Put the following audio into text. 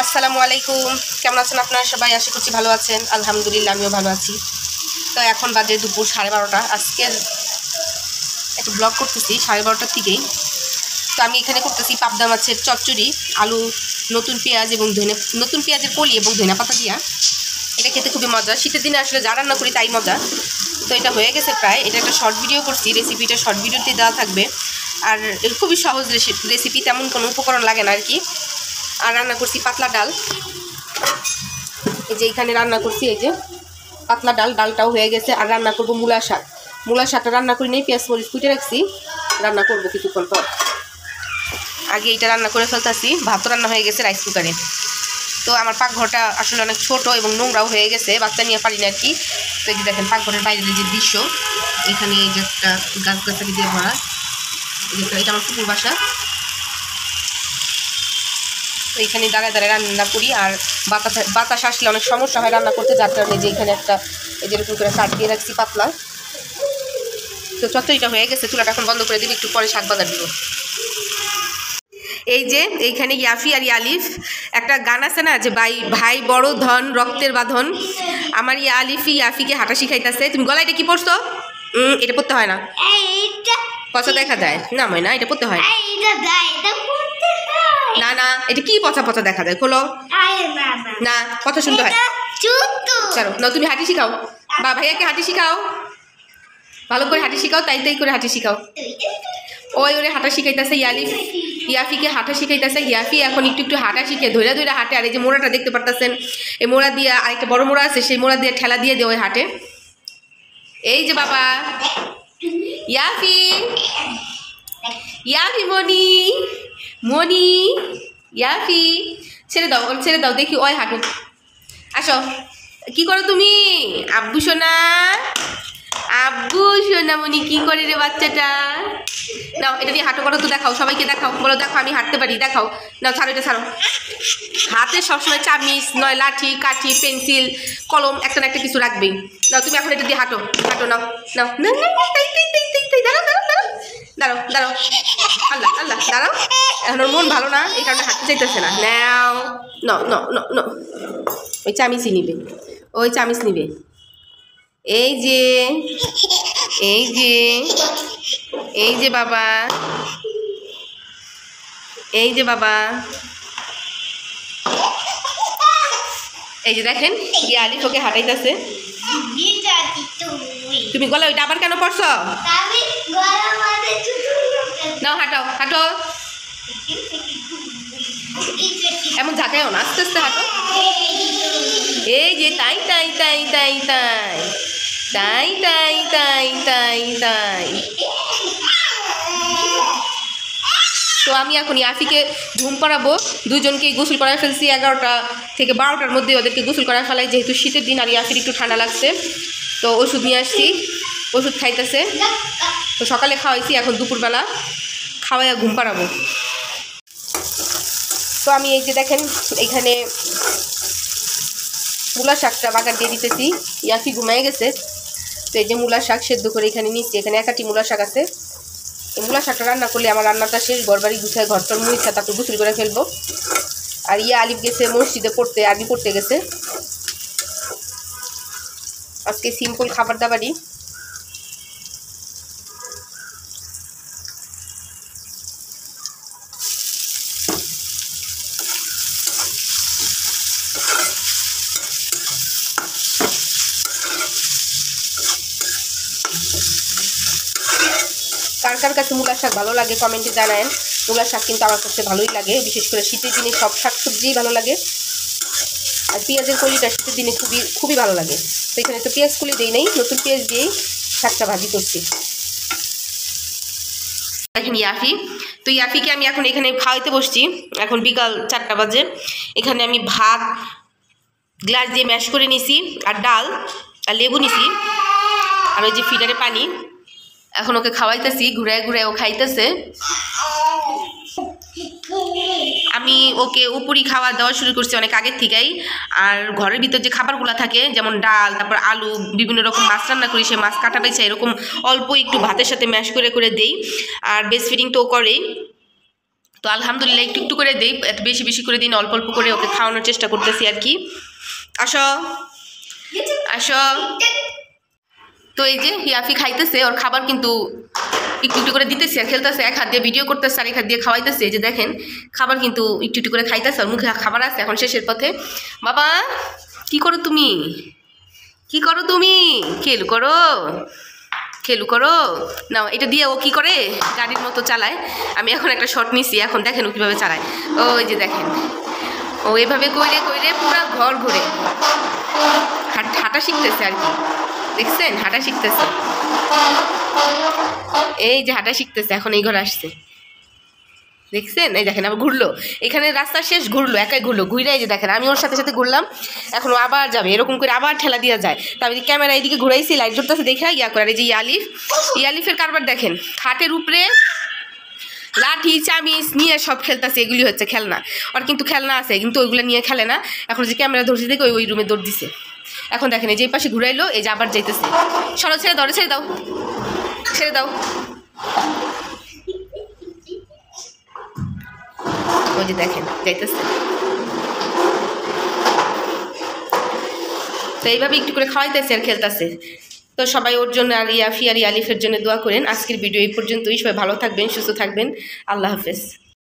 আসসালামু আলাইকুম, কেমন আছেন আপনারা সবাই? আশা করছি ভালো আছেন। আলহামদুলিল্লাহ, আমিও ভালো আছি। তো এখন বাজে দুপুর 12:30। আজকে একটা ব্লগ করতেছি 12:30টার দিকেই। তো আমি এখানে করতেছি পাবদা মাছের চচ্চড়ি, আলু, নতুন পেঁয়াজ এবং নতুন পেঁয়াজের কলি এবং ধনিয়া পাতা দিয়া। এটা খেতে খুবই মজা। শীতের দিনে আসলে যা রান্না করি তাই মজা। তো এটা হয়ে গেছে প্রায়। এটা একটা শর্ট ভিডিও করছি, রেসিপিটা শর্ট ভিডিওতে দেওয়া থাকবে। আর খুবই সহজ রেসিপি, তেমন কোনো উপকরণ লাগে না আর কি। আর রান্না করছি পাতলা ডাল। এই যে এখানে রান্না করছি, এই যে পাতলা ডালটাও হয়ে গেছে। আর রান্না করবো মূলা শাকটা রান্না করি নেই, পেঁয়াজ মরিচ কুটে রাখছি, রান্না করবো কিছুক্ষণ পর। আগে এইটা রান্না করে ফেলতেছি। ভাতও রান্না হয়ে গেছে রাইস কুকারে। তো আমার পাকঘরটা আসলে অনেক ছোট এবং নোংরাও হয়ে গেছে, বাচ্চা নিয়ে পারি না আর কি। তো এই যে দেখেন পাকঘরের বাইরের যে দৃশ্য, এখানে এই যে একটা গাছগাছালি দিয়ে ভরা। এটা আমার কুকুর বাসা। তো এখানে দাঁড়ায় রান্না করি। আর বাতাস আসলে অনেক সমস্যা হয় রান্না করতে, যার কারণে যে এখানে একটা এই যে এরকম করে কাঠ দিয়ে রাখছি পাতলা। তো চচ্চড়িটা হয়ে গেছে, চুলাটা এখন বন্ধ করে দিবি, একটু পরে শাক বাজার দিব। এই যে এইখানে ইয়াফি আর ইয়ালিফ, একটা গান আছে না যে ভাই বড় ধন রক্তের বাঁধন। আমার আলিফি ইয়াফিকে হাঁটা শিখাইতেছে। তুমি গলায় এটা কি পড়ছো? এটা পড়তে হয় না, পচা দেখা যায় না। ময় না, এটা পড়তে হয় না। না, এটা কি পচা পচা দেখা যায়? খোলো না, কথা শুনতে হয়। চলো না, তুমি হাঁটি শিখাও, বা ভাইয়াকে হাঁটি শিখাও, ভালো করে হাঁটি শিখাও, তাই করে হাঁটি শিখাও। ওরে হাঁটা শিখাইতেছে ইয়াফিকে হাঁটা শিখাইতেছে। ইয়াফি এখন একটু হাঁটা শিখে ধৈরা হাঁটে। আর এই যে মোড়াটা দেখতে পারতেছেন, এই মোড়া দিয়ে আরেকটা বড় মোড়া আছে, সেই মোড়া দিয়ে ঠেলা দিয়ে ওই হাঁটে। এই যে বাবা ইয়াফি মনি ইয়াফি, ছেড়ে দাও দেখি ওই হাঁটু। আসো, কি করো তুমি? আব্বু সোনা মনি কি করে রে বাচ্চাটা? নাও এটা দিয়ে হাঁটো করো তো, দেখাও সবাইকে, দেখাও, বলো দেখো আমি হাঁটতে পারি, দেখাও। নাও ছাড়ো, এটা ছাড়ো। হাতে সবসময় চামিচ নয় লাঠি কাঠি পেন্সিল কলম একটা না একটা কিছু রাখবেই। নাও তুমি এখন এটা দিয়ে হাঁটো নাও নাও। দাঁড়াও আল্লাহ দাঁড়াও। এখন ওর মন ভালো না, এই কারণে হাঁটতে চাইতেছে না। নাও ন ওই চামিচই নিবে, এই যে বাবা, এই যে দেখেন গিয়ে আলিফ ওকে হাঁটাইতেছে। তুমি গলা ওইটা আবার কেন পড়ছ? নাও হাঁটো। এমন ঝাঁকায়ও না, আস্তে আস্তে হাঁটো। এই যে তাই। তো আমি এখন ইয়াফিকে ঘুম পাড়াবো। দুজনকেই গোসল করায় ফেলছি 11টা থেকে 12টার মধ্যে ওদেরকে গোসল করা ফেলাই, যেহেতু শীতের দিন। আর ইয়াফির একটু ঠান্ডা লাগছে, তো ওষুধ নিয়ে আসছি, ওষুধ খাইতেছে। তো সকালে খাওয়াইছি, এখন দুপুরবেলা খাওয়াইয়া ঘুম পাড়াবো। তো আমি এই যে দেখেন এইখানে মূলা শাকটা বাগার দিয়ে দিতেছি। ইয়াফি ঘুমাই গেছে, তো এই যে মূলা শাক সেদ্ধ করে এখানে নিচ্ছি। এখানে 1 মূলা শাক আছে। এই মূলা শাকটা রান্না করলে আমার রান্নাটা শেষ, ঘরবাড়ি গুছায় ঘরটার মুইছা তারপর গোসল করে ফেলবো। আর আলিফ গেছে মসজিদে পড়তে, আরবি পড়তে গেছে। আজকে সিম্পল খাবার দাবারই। কার কাছে মূলা শাক ভালো লাগে কমেন্টে জানায়েন। মূলা শাক কিন্তু আমার কাছে ভালোই লাগে, বিশেষ করে শীতের দিনে সব শাক সবজিই ভালো লাগে। আর পেঁয়াজের কলিটা শীতের দিনে খুবই ভালো লাগে। তো এখানে তো পেঁয়াজ কলি দিই নেই, নতুন পেঁয়াজ দিয়েই শাকটা ভাজি করছি। দেখেন ইয়াফিকে আমি এখন এখানে খাওয়াইতে বসছি। এখন বিকাল 4টা বাজে। এখানে আমি ভাত গ্লাস দিয়ে ম্যাশ করে নিছি, আর ডাল আর লেবু নিছি, আর ওই যে ফিডারে পানি। এখন ওকে খাওয়াইতেছি, ঘুরায় ও খাইতেছে। আমি ওকে উপরই খাওয়া দেওয়া শুরু করছি অনেক আগের থেকেই। আর ঘরের ভিতর যে খাবারগুলো থাকে, যেমন ডাল, তারপর আলু, বিভিন্ন রকম মাছ রান্না করি, সে মাছ কাটা বেছে এরকম অল্প একটু ভাতের সাথে ম্যাশ করে দেই। আর বেস্ট ফিডিং তো করেই। তো আলহামদুলিল্লাহ একটু একটু করে দিই, এত বেশি বেশি করে দিই না, অল্প অল্প করে ওকে খাওয়ানোর চেষ্টা করতেছি আর কি। আসো আসো। তো এই যে ইয়াফি খাইতেছে, ওর খাবার কিন্তু একটু একটু করে দিতেছে আর খেলতেছে, এক হাত দিয়ে ভিডিও করতেছে আর এক হাত দিয়ে খাওয়াইতেছে। এই যে দেখেন খাবার কিন্তু একটু একটু করে খাইতেছে, ওর মুখে খাবার আছে এখন শেষের পথে। বাবা কি করো তুমি, কি করো তুমি? খেলু করো, খেলু করো। না এটা দিয়ে ও কি করে গাড়ির মতো চালায়। আমি এখন একটা শট নিছি, এখন দেখেন ও কীভাবে চালায়। ওই যে দেখেন ও এভাবে কইরে কইরে পুরো ঘর ঘুরে হাঁটা শিখতেছে আর কি। দেখছেন হাঁটা শিখতেছে, এই যে হাঁটা শিখতেছে, এখন এই ঘরে আসছে দেখছেন। এই দেখেন আবার ঘুরলো, এখানে রাস্তা শেষ ঘুরলো, একাই ঘুরলো, ঘুরে এই যে দেখেন আমি ওর সাথে সাথে ঘুরলাম, এখন আবার যাবে এরকম করে আবার ঠেলা দেওয়া যায়। তো আমি ক্যামেরা এইদিকে ঘুরাইছি, লাইট জ্বলতেছে দেখে ইয়া করে। এই যে ইয়ালিফের কারবার দেখেন, খাটের উপরে লাঠি চামিচ নিয়ে সব খেলতেছে, এগুলি হচ্ছে খেলনা। আর কিন্তু খেলনা আছে কিন্তু ওইগুলো নিয়ে খেলে না। এখন যে ক্যামেরা ধরছি দেখে ওই রুমে দৌড় দিছে। এখন দেখেন এই যে পাশে ঘুরাইলো, এই যে আবার যাইতেছে। সরো ছেড়ে দাও, ছেড়ে দাও, ছেড়ে দাও। ওই যে দেখেন যাইতেছে। তো এইভাবে একটু করে খাওয়াইতেছে আর খেলতেছে। তো সবাই ওর জন্য আর ইয়াফি আর ইয়ালিফের জন্য দোয়া করেন। আজকের ভিডিও এই পর্যন্তই। সবাই ভালো থাকবেন, সুস্থ থাকবেন। আল্লাহ হাফেজ।